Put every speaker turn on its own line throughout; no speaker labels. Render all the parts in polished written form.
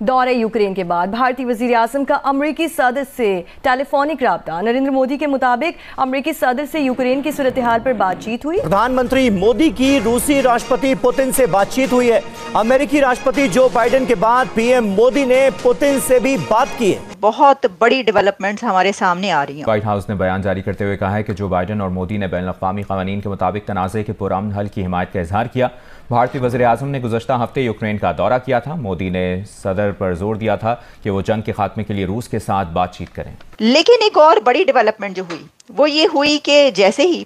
दौरे यूक्रेन के बाद भारतीय वजीर आज़म का अमरीकी सदर से टेलीफोनिक राब्ता। नरेंद्र मोदी के मुताबिक अमरीकी सदर से यूक्रेन की सूरत हाल पर बातचीत हुई।
प्रधानमंत्री मोदी की रूसी राष्ट्रपति पुतिन से बातचीत हुई है। अमेरिकी राष्ट्रपति जो बाइडेन के बाद पीएम मोदी ने पुतिन से भी बात की है।
बहुत बड़ी डेवलपमेंट्स हमारे सामने आ रही हैं।
व्हाइट हाउस ने बयान जारी करते हुए कहा है कि जो बाइडेन और मोदी ने बैनुल-अक़वामी क़वानीन के मुताबिक तनाज़े के पुरअमन हल की हिमायत का इजहार किया। भारतीय वज़ीर आज़म ने गुज़श्ता हफ्ते यूक्रेन का दौरा किया था। मोदी ने सदर पर जोर दिया था कि वो जंग के खात्मे के लिए रूस के साथ बातचीत करें।
लेकिन एक और बड़ी डेवलपमेंट जो हुई वो ये हुई कि जैसे ही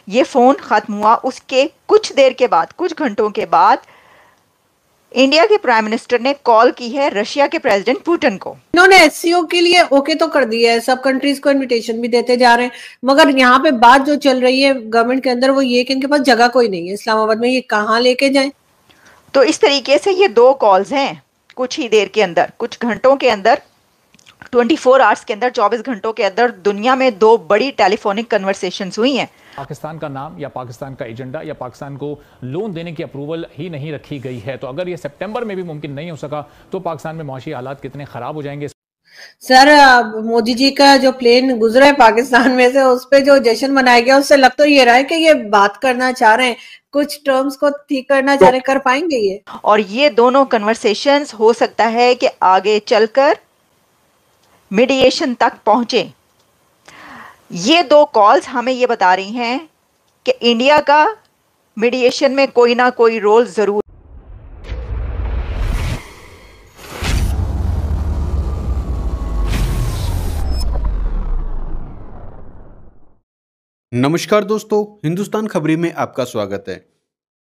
ये फ़ोन ख़त्म हुआ उसके कुछ देर के बाद, कुछ घंटों के बाद इंडिया के प्राइम मिनिस्टर ने कॉल की है रशिया के प्रेसिडेंट पुतिन को।
इन्होंने एससीओ के लिए ओके तो कर दिया है, सब कंट्रीज को इनविटेशन भी देते जा रहे हैं, मगर यहाँ पे बात जो चल रही है गवर्नमेंट के अंदर वो ये कि इनके पास जगह कोई नहीं है इस्लामाबाद में, ये कहाँ लेके जाएं।
तो इस तरीके से ये दो कॉल्स हैं कुछ ही देर के अंदर, कुछ घंटों के अंदर, 24 आवर्स के अंदर, 24 घंटों के अंदर दुनिया में दो बड़ी टेलीफोनिक कन्वर्सेशंस हुई हैं।
पाकिस्तान का नाम या पाकिस्तान का एजेंडा या पाकिस्तान को लोन देने की अप्रूवल ही नहीं रखी गई है। तो अगर ये सितंबर में भी मुमकिन नहीं हो सका तो पाकिस्तान में मुआशी हालात कितने खराब हो जाएंगे।
सर, मोदी जी का जो प्लेन गुजरा है पाकिस्तान में से, उस पे जो जश्न मनाया गया उससे लग तो ये रहा है कि ये बात करना चाह रहे हैं, कुछ टर्म्स को ठीक करना चाह रहे, कर पाएंगे ये।
और ये दोनों कन्वर्सेशंस हो सकता है कि आगे चलकर मीडिएशन तक पहुंचे। ये दो कॉल्स हमें ये बता रही हैं कि इंडिया का मीडिएशन में कोई ना कोई रोल जरूर।
नमस्कार दोस्तों, हिंदुस्तान खबरी में आपका स्वागत है।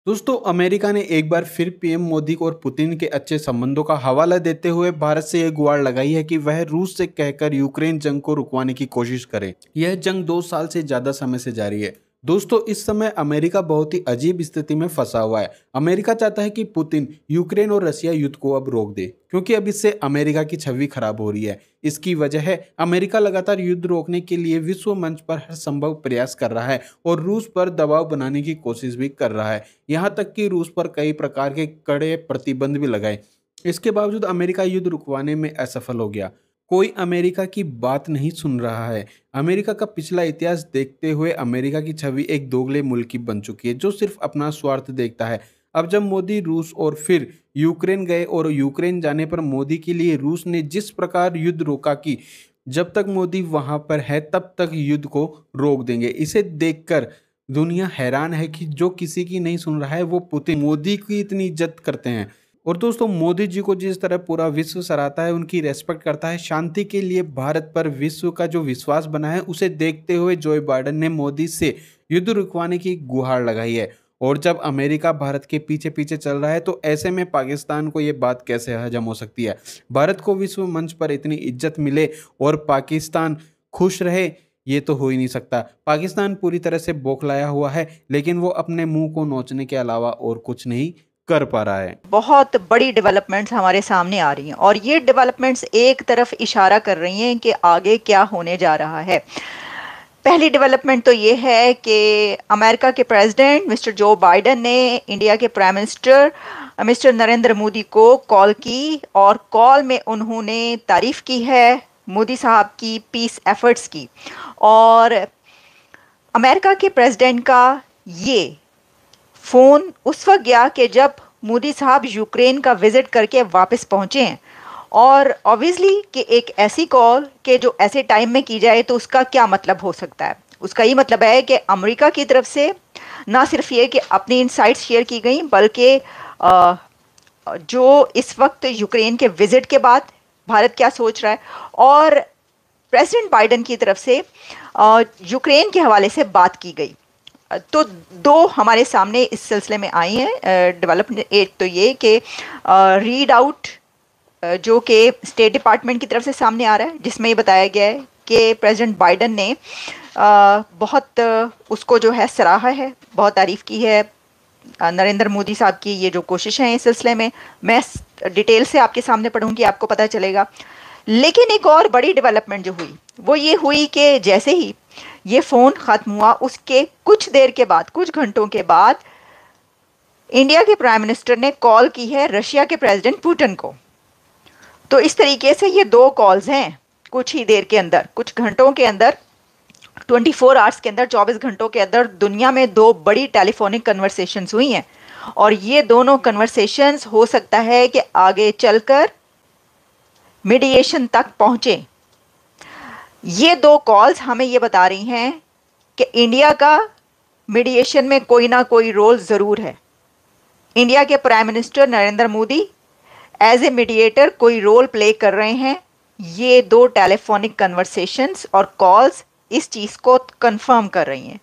दोस्तों, अमेरिका ने एक बार फिर पीएम मोदी और पुतिन के अच्छे संबंधों का हवाला देते हुए भारत से ये गुहार लगाई है कि वह रूस से कहकर यूक्रेन जंग को रुकवाने की कोशिश करे। यह जंग 2 साल से ज्यादा समय से जारी है। दोस्तों, इस समय अमेरिका बहुत ही अजीब स्थिति में फंसा हुआ है। अमेरिका चाहता है कि पुतिन यूक्रेन और रशिया युद्ध को अब रोक दे, क्योंकि अब इससे अमेरिका की छवि खराब हो रही है। इसकी वजह है अमेरिका लगातार युद्ध रोकने के लिए विश्व मंच पर हर संभव प्रयास कर रहा है और रूस पर दबाव बनाने की कोशिश भी कर रहा है। यहाँ तक कि रूस पर कई प्रकार के कड़े प्रतिबंध भी लगाए। इसके बावजूद अमेरिका युद्ध रुकवाने में असफल हो गया। कोई अमेरिका की बात नहीं सुन रहा है। अमेरिका का पिछला इतिहास देखते हुए अमेरिका की छवि एक दोगले मुल्क की बन चुकी है, जो सिर्फ अपना स्वार्थ देखता है। अब जब मोदी रूस और फिर यूक्रेन गए और यूक्रेन जाने पर मोदी के लिए रूस ने जिस प्रकार युद्ध रोका कि जब तक मोदी वहां पर है तब तक युद्ध को रोक देंगे, इसे देखकर दुनिया हैरान है कि जो किसी की नहीं सुन रहा है वो पुतिन मोदी की इतनी इज्जत करते हैं। और दोस्तों, मोदी जी को जिस तरह पूरा विश्व सराहता है, उनकी रेस्पेक्ट करता है, शांति के लिए भारत पर विश्व का जो विश्वास बना है, उसे देखते हुए जो बाइडेन ने मोदी से युद्ध रुकवाने की गुहार लगाई है। और जब अमेरिका भारत के पीछे पीछे चल रहा है तो ऐसे में पाकिस्तान को ये बात कैसे हजम हो सकती है। भारत को विश्व मंच पर इतनी इज्जत मिले और पाकिस्तान खुश रहे, ये तो हो ही नहीं सकता। पाकिस्तान पूरी तरह से बौखलाया हुआ है, लेकिन वो अपने मुंह को नोचने के अलावा और कुछ नहीं कर पा रहा है।
बहुत बड़ी डेवलपमेंट्स हमारे सामने आ रही हैं और ये डेवलपमेंट्स एक तरफ इशारा कर रही हैं कि आगे क्या होने जा रहा है। पहली डेवलपमेंट तो ये है कि अमेरिका के प्रेसिडेंट मिस्टर जो बाइडेन ने इंडिया के prime minister mister Narendra Modi को कॉल की और कॉल में उन्होंने तारीफ की है मोदी साहब की पीस एफर्ट्स की। और अमेरिका के प्रेसिडेंट का ये फ़ोन उस वक्त गया कि जब मोदी साहब यूक्रेन का विज़िट करके वापस पहुँचे हैं। और ऑब्वियसली कि एक ऐसी कॉल के जो ऐसे टाइम में की जाए तो उसका क्या मतलब हो सकता है। उसका ये मतलब है कि अमेरिका की तरफ से ना सिर्फ ये कि अपनी इनसाइट्स शेयर की गई, बल्कि जो इस वक्त यूक्रेन के विज़िट के बाद भारत क्या सोच रहा है, और प्रेसिडेंट बाइडेन की तरफ से यूक्रेन के हवाले से बात की गई। तो दो हमारे सामने इस सिलसिले में आई हैं डेवलपमेंट। एक तो ये कि रीड आउट जो कि स्टेट डिपार्टमेंट की तरफ से सामने आ रहा है, जिसमें ये बताया गया है कि प्रेसिडेंट बाइडेन ने बहुत उसको जो है सराहा है, बहुत तारीफ़ की है नरेंद्र मोदी साहब की ये जो कोशिश है इस सिलसिले में। मैं डिटेल से आपके सामने पढ़ूंगी, आपको पता चलेगा। लेकिन एक और बड़ी डेवलपमेंट जो हुई वो ये हुई कि जैसे ही ये फ़ोन ख़त्म हुआ उसके कुछ देर के बाद, कुछ घंटों के बाद इंडिया के प्राइम मिनिस्टर ने कॉल की है रशिया के प्रेसिडेंट पुतिन को। तो इस तरीके से ये 2 कॉल्स हैं कुछ ही देर के अंदर, कुछ घंटों के अंदर, 24 आवर्स के अंदर, 24 घंटों के अंदर दुनिया में 2 बड़ी टेलीफोनिक कन्वर्सेशंस हुई हैं। और ये दोनों कन्वर्सेशंस हो सकता है कि आगे चलकर मीडिएशन तक पहुंचे। ये 2 कॉल्स हमें ये बता रही हैं कि इंडिया का मीडिएशन में कोई ना कोई रोल ज़रूर है। इंडिया के prime minister Narendra Modi as a mediator कोई रोल प्ले कर रहे हैं। ये 2 टेलीफोनिक कन्वर्सेशंस और कॉल्स इस चीज़ को कंफर्म कर रही हैं।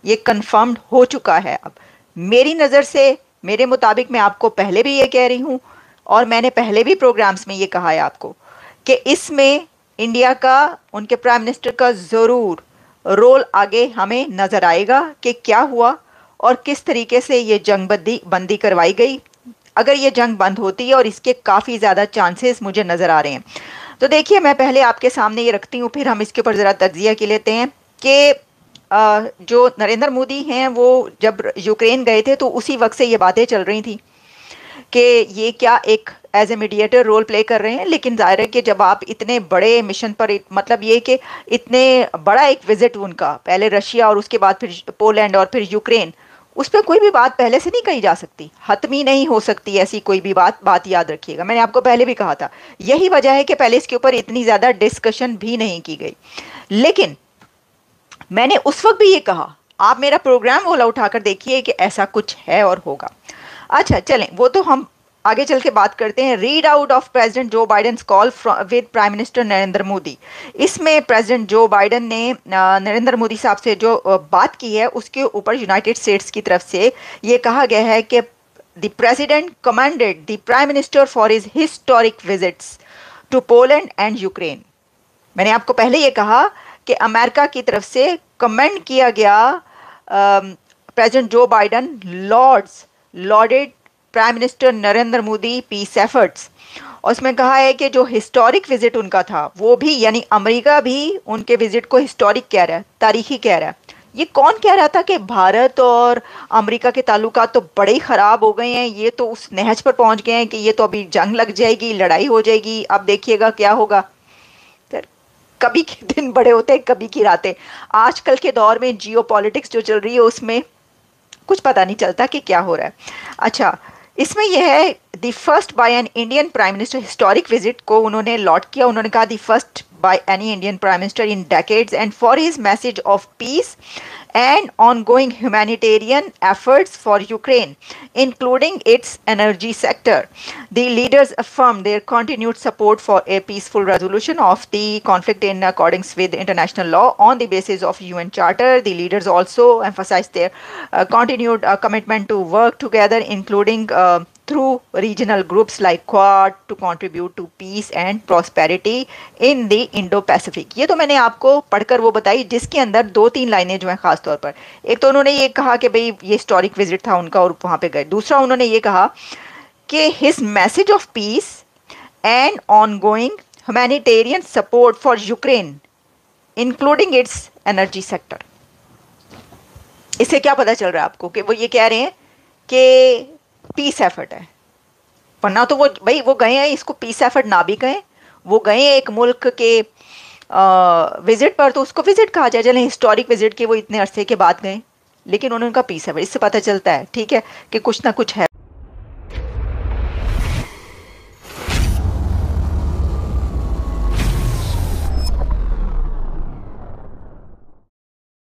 ये कंफर्म्ड हो चुका है। अब मेरी नज़र से, मेरे मुताबिक, मैं आपको पहले भी ये कह रही हूँ और मैंने पहले भी प्रोग्राम्स में ये कहा है आपको कि इसमें इंडिया का, उनके प्राइम मिनिस्टर का ज़रूर रोल आगे हमें नज़र आएगा कि क्या हुआ और किस तरीके से ये जंग बंदी करवाई गई। अगर ये जंग बंद होती है, और इसके काफ़ी ज़्यादा चांसेस मुझे नज़र आ रहे हैं। तो देखिए, मैं पहले आपके सामने ये रखती हूँ, फिर हम इसके ऊपर ज़रा तज्जिया की लेते हैं कि जो नरेंद्र मोदी हैं वो जब यूक्रेन गए थे तो उसी वक्त से ये बातें चल रही थी कि ये क्या एक as a mediator role play कर रहे हैं। लेकिन जाहिर है कि जब आप इतने बड़े मिशन पर, मतलब ये कि इतने बड़ा एक विजिट उनका, पहले रशिया और उसके बाद फिर पोलैंड और फिर यूक्रेन, उस पर कोई भी बात पहले से नहीं कही जा सकती, हतमी नहीं हो सकती ऐसी कोई भी बात याद रखिएगा। मैंने आपको पहले भी कहा था, यही वजह है कि पहले इसके ऊपर इतनी ज़्यादा डिस्कशन भी नहीं की गई। लेकिन मैंने उस वक्त भी ये कहा, आप मेरा प्रोग्राम वाला उठाकर देखिए कि ऐसा कुछ है और होगा। अच्छा चलें, वो तो हम आगे चल के बात करते हैं। Read out of President Joe Biden's call with Prime minister Narendra Modi. इसमें प्रेसिडेंट जो बाइडेन ने नरेंद्र मोदी साहब से जो बात की है उसके ऊपर यूनाइटेड स्टेट्स की तरफ से ये कहा गया है कि the president commanded the prime minister for his historic visits to Poland and Ukraine. मैंने आपको पहले ये कहा कि अमेरिका की तरफ से कमेंड किया गया, President Joe Biden lauded Prime minister Narendra Modi peace efforts. और उसमें कहा है कि जो हिस्टोरिक विजिट उनका था वो भी, यानी अमेरिका भी उनके विजिट को हिस्टोरिक कह रहा है, तारीखी कह रहा है। ये कौन कह रहा था कि भारत और अमेरिका के ताल्लुकात तो बड़े ही ख़राब हो गए हैं, ये तो उस नहज पर पहुंच गए हैं कि ये तो अभी जंग लग जाएगी, लड़ाई हो जाएगी, अब देखिएगा क्या होगा। कभी के दिन बड़े होते हैं, कभी की रातें। आजकल के दौर में जियोपॉलिटिक्स जो चल रही है उसमें कुछ पता नहीं चलता कि क्या हो रहा है। अच्छा, इसमें यह है the first by an Indian prime minister, historic visit को उन्होंने लॉट किया। उन्होंने कहा the first by any Indian prime minister in decades and for his message of peace and ongoing humanitarian efforts for Ukraine, including its energy sector. The leaders affirmed their continued support for a peaceful resolution of the conflict in accordance with international law on the basis of UN Charter. The leaders also emphasized their continued commitment to work together, including through regional groups like Quad, to contribute to peace and prosperity in the Indo-Pacific. ये तो मैंने आपको पढ़कर वो बताई जिसके अंदर 2-3 लाइनें जो हैं खास तौर पर। एक तो उन्होंने ये कहा कि भाई ये हिस्टोरिक विजिट था उनका और वहाँ पे गए। दूसरा उन्होंने ये कहा कि his message of peace and ongoing humanitarian support for Ukraine including it's energy sector. इससे क्या पता चल रहा है आपको कि वो ये कह रहे हैं कि पीस एफर्ट है, वरना तो वो भाई वो गए हैं, इसको पीस एफर्ट ना भी कहें, वो गए एक मुल्क के विजिट पर तो उसको विजिट कहा जाए। चलें हिस्टोरिक विजिट के वो इतने अरसे के बाद गए, लेकिन उन्होंने कहा पीस एफर्ट। इससे पता चलता है, ठीक है, कि कुछ ना कुछ है।